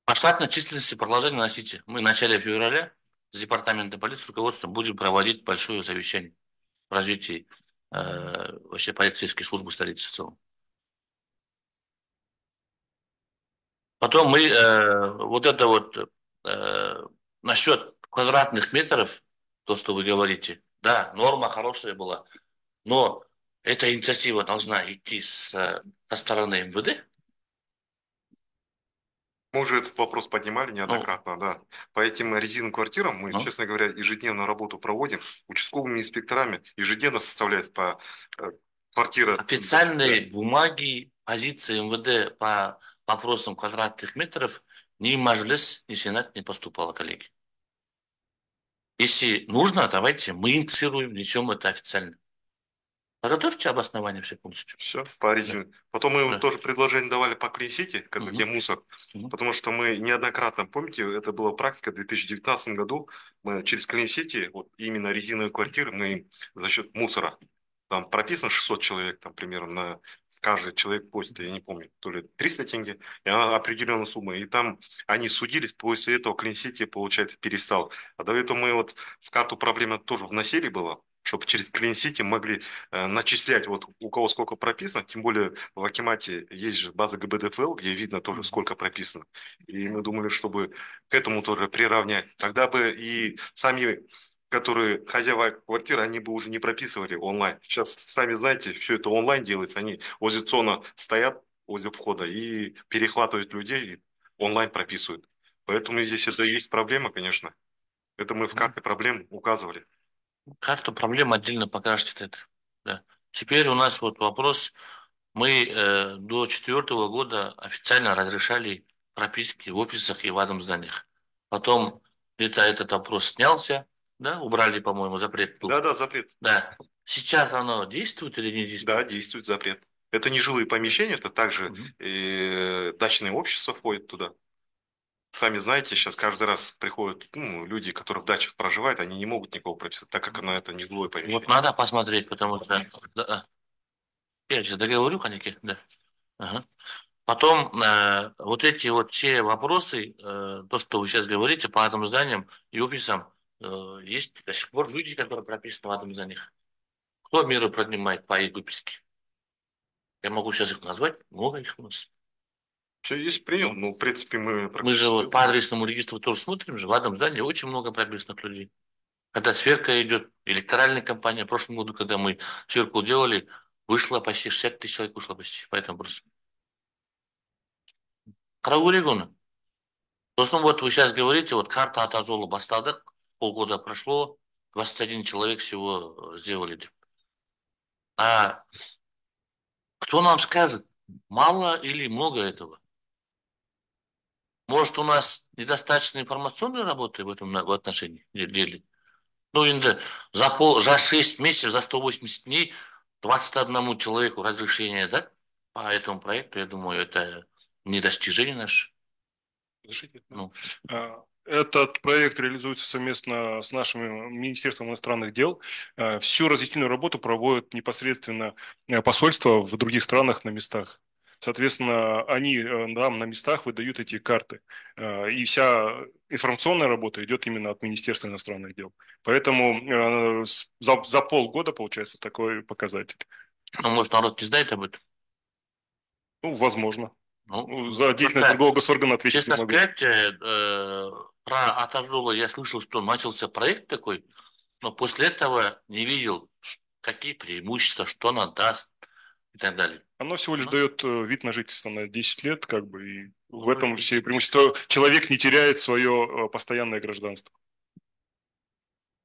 S7: По штатной численности продолжение носите. Мы в начале февраля с департамента полиции руководством будем проводить большое совещание в развитии вообще полицейской службы столицы в целом. Потом мы вот это вот насчет квадратных метров, то, что вы говорите, да, норма хорошая была, но эта инициатива должна идти со стороны МВД.
S2: Мы уже этот вопрос поднимали неоднократно, да. По этим резиновым квартирам мы, честно говоря, ежедневно работу проводим. Участковыми инспекторами ежедневно составляется по квартира.
S7: Официальные бумаги, позиции МВД по вопросам квадратных метров ни Мажилис, ни Сенат не поступало, коллеги. Если нужно, давайте мы инициируем, несем это официально. Подготовьте обоснование все полностью.
S2: Все, по резине. Да. Потом мы
S7: Да.
S2: тоже предложение давали по Клин-Сити, где мусор. Потому что мы неоднократно, помните, это была практика в 2019 году, мы через Клин-Сити, вот именно резиновые квартиры, мы им за счет мусора, там прописано 600 человек, там примерно на каждый человек платит, я не помню, то ли 300 тенге, и она определенная сумма. И там они судились, после этого Клин-Сити, получается, перестал. А до этого мы вот в карту проблема тоже вносили было, чтобы через Клин-Сити могли начислять, вот у кого сколько прописано, тем более в Акимате есть же база ГБДФЛ, где видно тоже сколько прописано. И мы думали, чтобы к этому тоже приравнять. Тогда бы и сами, которые хозяева квартиры, они бы уже не прописывали онлайн. Сейчас, сами знаете, все это онлайн делается, они возле ЦОНа стоят, возле входа, и перехватывают людей, и онлайн прописывают. Поэтому здесь это и есть проблема, конечно. Это мы в карте проблем указывали.
S7: Карту проблем отдельно покажете это. Да. Теперь у нас вот вопрос. Мы до 2004 года официально разрешали прописки в офисах и в адом зданиях. Потом где-то этот вопрос снялся, да, убрали, по-моему, запрет был.
S2: Да, запрет.
S7: Да. Сейчас оно действует или не действует?
S2: Да, действует запрет. Это не жилые помещения, это также дачные общества входят туда. Сами знаете, сейчас каждый раз приходят люди, которые в дачах проживают, они не могут никого прописать, так как на это не жилое помещение.
S7: Вот надо посмотреть, потому что... Да, я сейчас договорю, Ханики, да. Ага. Потом вот эти вот все вопросы, то, что вы сейчас говорите по атомным зданиям и офисам, есть до сих пор люди, которые прописаны в атомных зданиях. Кто меры принимает по их выписке? Я могу сейчас их назвать, много их у нас.
S2: Все есть принял, ну, в принципе,
S7: Мы же вот по адресному регистру тоже смотрим, же в атомном здании очень много прописанных людей. Когда сверка идет, электоральная кампания, в прошлом году, когда мы сверку делали, вышло почти 60 тысяч человек, вышло почти по этому вопросу. Карагуригуна. Сосын вот вы сейчас говорите, вот карта Атажола бастадық, полгода прошло, 21 человек всего сделали. А кто нам скажет, мало или много этого? Может, у нас недостаточно информационной работы в этом в отношении деле? Ну, за 6 месяцев, за 180 дней 21 человеку разрешение дать по этому проекту, я думаю, это не достижение наше.
S3: Ну. Этот проект реализуется совместно с нашим Министерством иностранных дел. Всю разъяснительную работу проводят непосредственно посольства в других странах на местах. Соответственно, они нам на местах выдают эти карты. И вся информационная работа идет именно от Министерства иностранных дел. Поэтому за полгода получается такой показатель.
S7: Ну, может, народ не знает об этом?
S3: Ну, возможно. За деятельность другого госоргана ответить
S7: честно
S3: не могу.
S7: сказать, про Атажола я слышал, что начался проект такой, но после этого не видел, какие преимущества, что она даст и так далее.
S3: Оно всего лишь дает вид на жительство на 10 лет, как бы, и в этом все преимущества. Человек не теряет свое постоянное гражданство.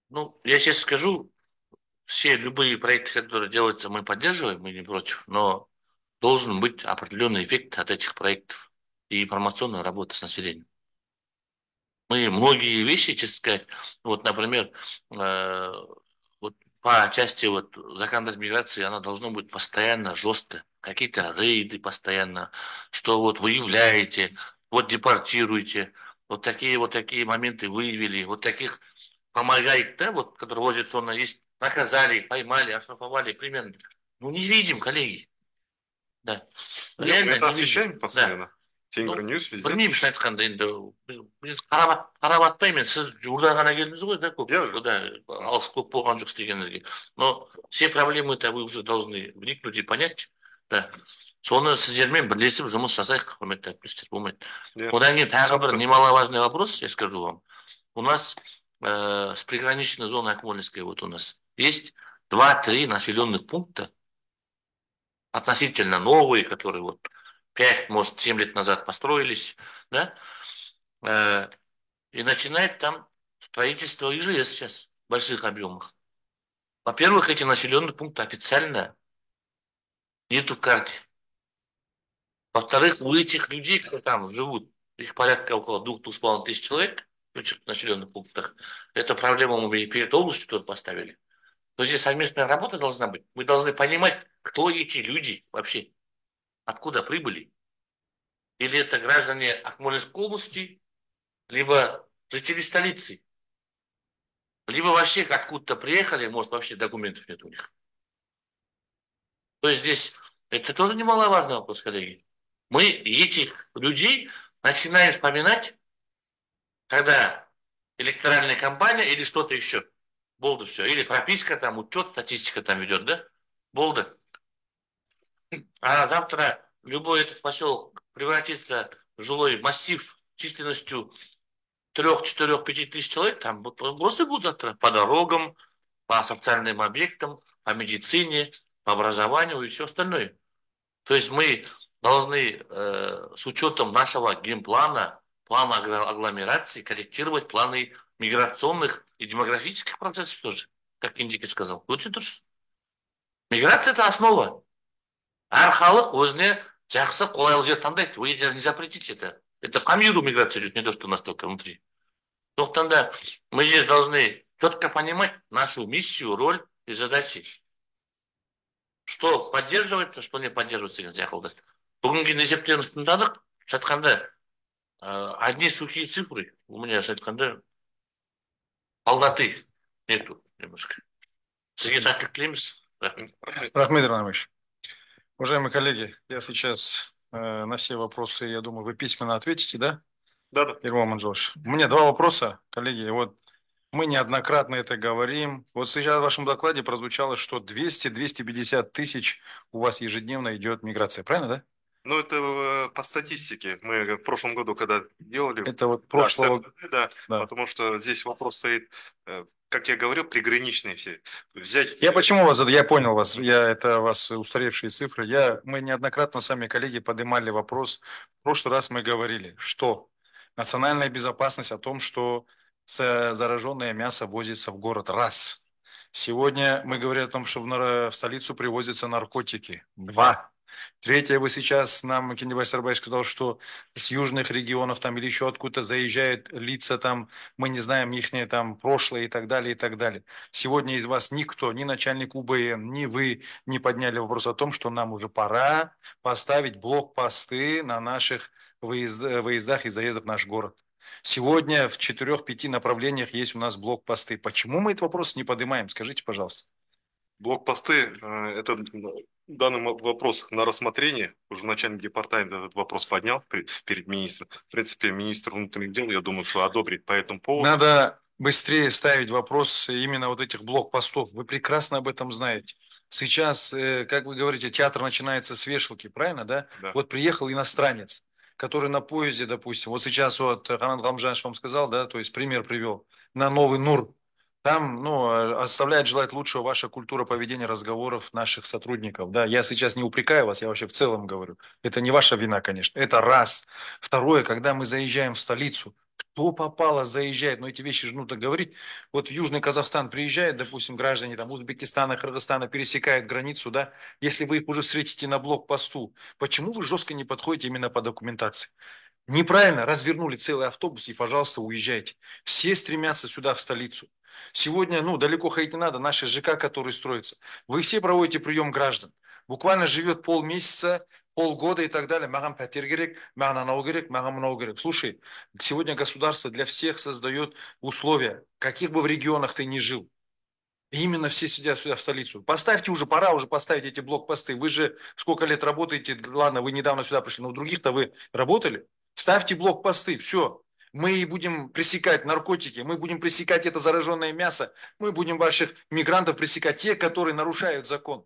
S7: Ну, я сейчас скажу, все любые проекты, которые делаются, мы поддерживаем, мы не против, но должен быть определенный эффект от этих проектов и информационная работа с населением. Мы многие вещи, честно сказать, вот, например, вот по части вот законодательной миграции, она должна быть постоянно жестко. Какие-то рейды постоянно, что вот выявляете, вот депортируете, вот такие моменты выявили, вот таких помогает, да, вот, которые возят сонно, есть, наказали, поймали, оштрафовали, примерно. Ну, не видим, коллеги. Да.
S2: Нет, мы
S7: Реально
S2: это
S7: не видим.
S2: освещаем постоянно.
S7: Да.
S2: Тенгриньюс везде.
S7: Білмеймін шын айтқанда енді біз қарап атпаймын, сіз жуырда ғана келдіңіз ғой, да, көп, да, алыс көп болған жоқ істегеніңізге. Но все проблемы это вы уже должны вникнуть и понять, да. Соны сіздермен бірлесіп жұмыс жасайық, құрметті әріптестер, болмайды. Одан кейін тағы бір немаловажный вопрос, я скажу вам. У нас с приграничной зоной Акмолинской вот у нас есть 2-3 населенных пункта, относительно новые, которые вот 5, может, 7 лет назад построились, да, и начинает там строительство ИЖС сейчас в больших объемах. Во-первых, эти населенные пункты официально нету в карте. Во-вторых, у этих людей, кто там живут, их порядка около 2-2,5 тысяч человек в этих населенных пунктах, эту проблему мы и перед областью тоже поставили. То здесь совместная работа должна быть. Мы должны понимать, кто эти люди вообще, откуда прибыли. Или это граждане Акмолинской области, либо жители столицы, либо вообще откуда-то приехали, может, вообще документов нет у них. То есть здесь это тоже немаловажный вопрос, коллеги. Мы этих людей начинаем вспоминать, когда электоральная кампания или что-то еще. Болды все. Или прописка там, учет, статистика там ведет, да? Болды. А завтра любой этот поселок превратится в жилой массив численностью 3-4-5 тысяч человек, там вопросы будут завтра по дорогам, по социальным объектам, по медицине, по образованию и все остальное. То есть мы должны с учетом нашего генплана, плана агломерации, корректировать планы миграционных и демографических процессов тоже, как Индикич сказал. Очень дұрыс. Миграция – это основа. Әр халық өзіне жақсы қолайлы жер таңдайды. Вы не запретите это. Это по миру миграция идет, не то, что настолько внутри. Сондықтан да мы здесь должны четко понимать нашу миссию, роль и задачи. Что поддерживается, что не поддерживается деген сияқты. Бүгінгі есептерімізді тыңдадық, жатқанда одни сухие цифры, у меня жатқанда полноты нету немножко. Сізге сәттілік тілейміз.
S1: Рахмет, Иван Ильич. Уважаемые коллеги, я сейчас на все вопросы, я думаю, вы письменно ответите, да?
S3: Да.
S1: Ермол Манжелович. У меня 2 вопроса, коллеги. Вот мы неоднократно это говорим. Вот сейчас в вашем докладе прозвучало, что 200-250 тысяч у вас ежедневно идет миграция, правильно, да?
S2: Ну, это по статистике. Мы в прошлом году, когда делали...
S1: Это вот прошлого...
S2: Да, потому что здесь вопрос стоит, как я говорил, приграничные все. Взять...
S1: Я почему вас... Я понял вас. Это у вас устаревшие цифры. Мы неоднократно сами, коллеги, поднимали вопрос. В прошлый раз мы говорили, что национальная безопасность о том, что зараженное мясо возится в город. Раз. Сегодня мы говорим о том, что в столицу привозятся наркотики. 2. Третье, вы сейчас нам, Кенебай Сарбаевич, сказал, что с южных регионов там или еще откуда-то заезжают лица там, мы не знаем их там прошлое и так далее, и так далее. Сегодня из вас никто, ни начальник УБН, ни вы не подняли вопрос о том, что нам уже пора поставить блокпосты на наших выездах и заездах в наш город. Сегодня в 4-5 направлениях есть у нас блокпосты. Почему мы этот вопрос не поднимаем? Скажите, пожалуйста.
S2: Блокпосты, это данный вопрос на рассмотрение. Уже начальник департамента этот вопрос поднял перед министром. В принципе, министр внутренних дел, я думаю, что одобрит по этому поводу.
S1: Надо быстрее ставить вопрос именно вот этих блокпостов. Вы прекрасно об этом знаете. Сейчас, как вы говорите, театр начинается с вешалки, правильно, да? Вот приехал иностранец, который на поезде, допустим, вот сейчас вот Ханан Гамжанович вам сказал, да, то есть пример привел, на Новый Нур. Там, оставляет желать лучшего ваша культура поведения разговоров наших сотрудников. Да, я сейчас не упрекаю вас, я вообще в целом говорю. Это не ваша вина, конечно. Это раз. Второе, когда мы заезжаем в столицу, кто попало заезжает, но эти вещи же нужно говорить. Вот в Южный Казахстан приезжают, допустим, граждане там Узбекистана, Кыргызстана, пересекают границу, да, если вы их уже встретите на блокпосту, почему вы жестко не подходите именно по документации? Неправильно развернули целый автобус и, пожалуйста, уезжайте. Все стремятся сюда, в столицу. Сегодня, ну, далеко ходить не надо, наши ЖК, которые строятся. Вы все проводите прием граждан. Буквально живет полмесяца, полгода и так далее. Маған пәтер керек, маған анау керек, маған мынау керек. Слушай, сегодня государство для всех создает условия, каких бы в регионах ты ни жил. И именно все сидят сюда в столицу. Поставьте уже, пора уже поставить эти блокпосты. Вы же сколько лет работаете, ладно, вы недавно сюда пришли, но у других-то вы работали. Ставьте блокпосты, все. Мы будем пресекать наркотики, мы будем пресекать это зараженное мясо, мы будем ваших мигрантов пресекать, те, которые нарушают закон.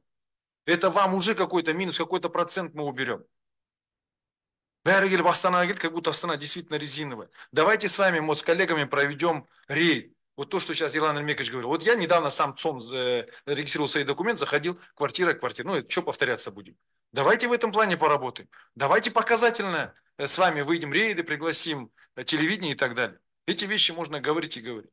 S1: Это вам уже какой-то минус, какой-то процент мы уберем. Бәрі келіп Астанаға келді, как будто Астана действительно резиновая. Давайте с вами, вот, с коллегами проведем рейд. Вот то, что сейчас Ерлан Альмекович говорил. Вот я недавно сам ЦОМ регистрировал свои документы, заходил квартира к квартире. Ну, это что повторяться будем? Давайте в этом плане поработаем. Давайте показательно с вами выйдем рейды, пригласим телевидение и так далее. Эти вещи можно говорить и говорить.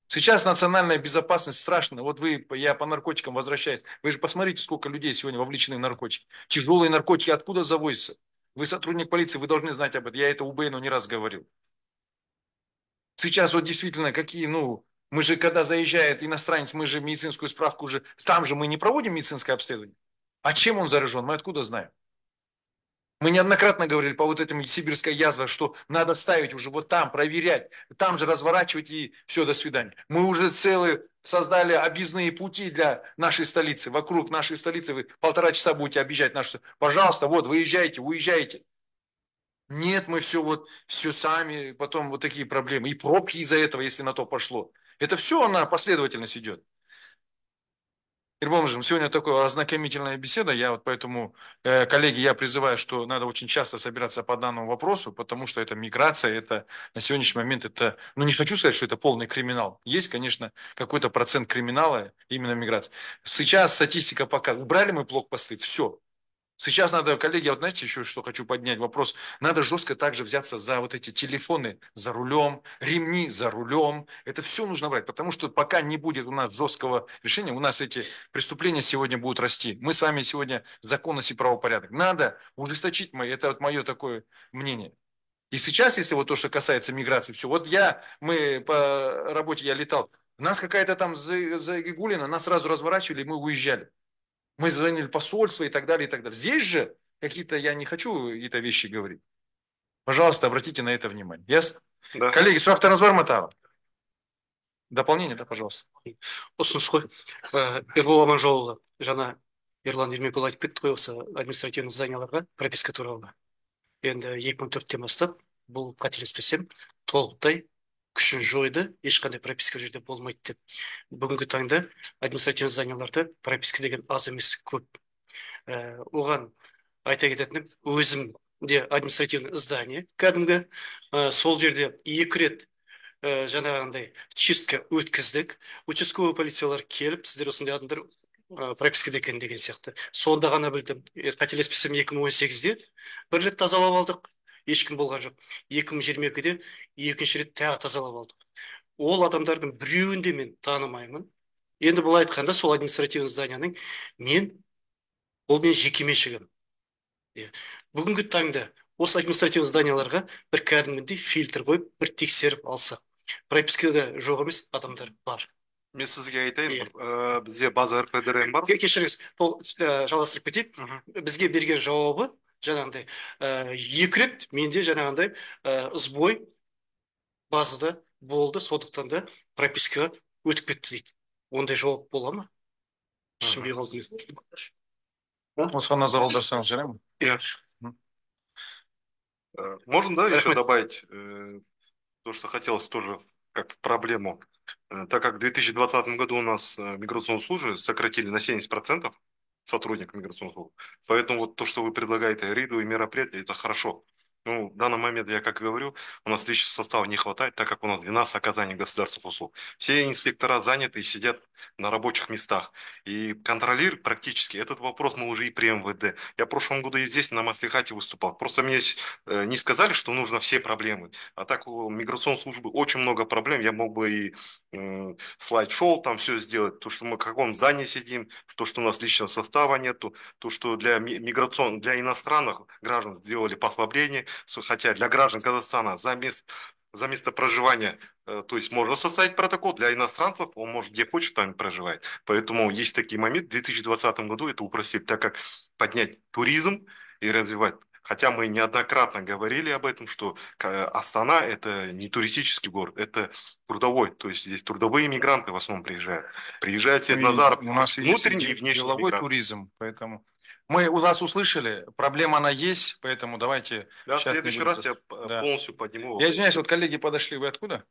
S1: Сейчас национальная безопасность страшна. Вот вы, я по наркотикам возвращаюсь. Вы же посмотрите, сколько людей сегодня вовлечены в наркотики. Тяжелые наркотики откуда завозятся? Вы сотрудник полиции, вы должны знать об этом. Я это УБНу не раз говорил. Сейчас вот действительно какие, ну, мы же, когда заезжает иностранец, мы же медицинскую справку уже, там же мы не проводим медицинское обследование. А чем он заражен, мы откуда знаем? Мы неоднократно говорили по вот этим сибирской язве, что надо ставить уже вот там, проверять, там же разворачивать и все, до свидания. Мы уже целые создали объездные пути для нашей столицы. Вокруг нашей столицы вы 1,5 часа будете объезжать нашу. Пожалуйста, вот, выезжайте, уезжайте. Нет, мы все вот, все сами, потом вот такие проблемы. И пробки из-за этого, если на то пошло. Это все, она последовательность идет. Ирбом, сегодня такая ознакомительная беседа, я вот поэтому, коллеги, я призываю, что надо очень часто собираться по данному вопросу, потому что это миграция, это на сегодняшний момент это, ну не хочу сказать, что это полный криминал. Есть, конечно, какой-то процент криминала именно миграции. Сейчас статистика пока, убрали мы блокпосты, все. Сейчас надо, коллеги, вот знаете, еще что хочу поднять вопрос. Надо жестко также взяться за вот эти телефоны за рулем, ремни за рулем. Это все нужно брать, потому что пока не будет у нас жесткого решения, у нас эти преступления сегодня будут расти. Мы с вами сегодня законность и правопорядок. Надо ужесточить, это вот мое такое мнение. И сейчас, если вот то, что касается миграции, все, вот мы по работе, я летал, у нас какая-то там загогулина, нас сразу разворачивали, и мы уезжали. Мы звонили посольство и так далее, и так далее. Здесь же какие-то, я не хочу какие-то вещи говорить. Пожалуйста, обратите на это внимание. Ясно?
S2: Да.
S1: Коллеги, сұрақтарыңыз бар ма тағы? Дополнение, да, пожалуйста.
S6: Ұсыныс қой. Ербол Аманжолұлы жаңа Ерлан Ермекұлы айтып кетті ғой осы административный зданияларға прописка туралы. Енді 2004-тен бастап бұл қателеспесем толықтай күшін жойды, ешқандай прописка жерде болмайды деп. Бүгінгі таңда административный зданияларда прописка деген аз емес көп. Оған айта кететінім, өзім де административный здание кәдімгі, сол жерде 2 рет жаңағындай чистка өткіздік, участковый полициялар келіп, сіздер осындай адамдар пропискада екен деген сияқты. Сонда ғана білдім, қателеспесем 2018-де 1 рет тазалап алдық, ешкім болған жоқ. 2022-де 2-ші рет тағы тазалап алдық. Ол адамдардың біреуін де мен танымаймын. Енді бұл айтқанда сол административный зданияның ол мен жеке меншігім. Бүгінгі таңда осы административный зданияларға бір кәдімгідей фильтр қойып, бір тексеріп алсақ. Пропискада жоқ емес, адамдар бар.
S2: Мен сізге айтайын, бізде база РПДР бар.
S6: Кешіріңіз, бұл жалғастырып кетейік. Бізге берген жауабы жаңағындай 2 рет менде жаңағындай сбой базада болды, сондықтан да пропискаға өтіп кетті дейді. Ондай жауап бола ма? Түсінбей қалдым.
S1: Осыған назар аударсаңыз жарай ма?
S6: Иә.
S2: Можно, да, еще добавить то, что хотелось тоже как проблему. Так как в 2020 году у нас миграционные службы сократили на 70% сотрудников миграционных служб, поэтому вот то, что вы предлагаете, рейду и мероприятия, это хорошо. Ну, в данный момент, я как говорю, у нас личного состава не хватает, так как у нас 12 оказаний государственных услуг. Все инспектора заняты и сидят на рабочих местах. И контролировать практически этот вопрос мы уже и при МВД. Я в прошлом году и здесь на Маслихате выступал. Просто мне не сказали, что нужно все проблемы. А так у миграционной службы очень много проблем. Я мог бы и слайд-шоу там все сделать. То, что мы в каком здании сидим, то, что у нас личного состава нету, то, что для иностранных граждан сделали послабление. хотя для граждан Казахстана за место проживания, то есть можно составить протокол, для иностранцев он может где хочет там проживать. Поэтому есть такие моменты. В 2020 году это упростили, так как поднять туризм и развивать. Хотя мы неоднократно говорили об этом, что Астана – это не туристический город, это трудовой. То есть здесь трудовые мигранты в основном приезжают. Приезжают все на заработки.
S1: У нас
S2: Внутренний и
S1: есть
S2: внешний
S1: деловой
S2: мигрант.
S1: туризм, поэтому мы у вас услышали, проблема она есть, поэтому давайте
S2: Да, в
S1: сейчас не
S2: следующий
S1: будем
S2: раз я
S1: Да.
S2: полностью подниму.
S1: Я извиняюсь, вот коллеги подошли, вы откуда?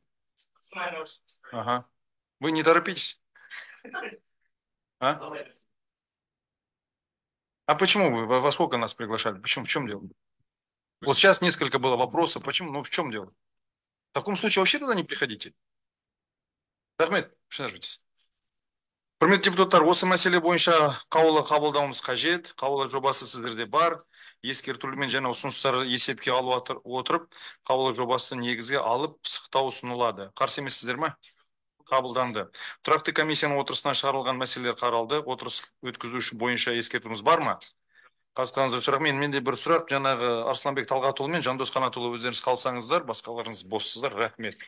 S1: Ага. Вы не торопитесь? А? А почему вы, во сколько нас приглашали? Почему, в чем дело? Вот сейчас несколько было вопросов, почему, ну в чем дело? В таком случае вообще туда не приходите. Рахмет, шынажитесь. Құрметті депутаттар, осы мәселе бойынша қаулы қабылдауымыз қажет. Қаулы жобасы сіздерде бар. Ескертулер және ұсыныстар есепке алу отырып, қаулы жобасы негізге алып пысықтау ұсынылады. Қарсы емессіздер ме? Қабылданды. Тұрақты комиссияның отырысынан шығарылған мәселелер қаралды. Отырыс өткізу бойынша ескертуіңіз бар ма? Қазқаныңызды ұшырағымен менде бір сұрақ, жаңағы Арсланбек Талғатұлы мен Жандос Қанатұлы өздеріңіз қалсаңыздар, басқаларыңыз боссыздар. Рахмет.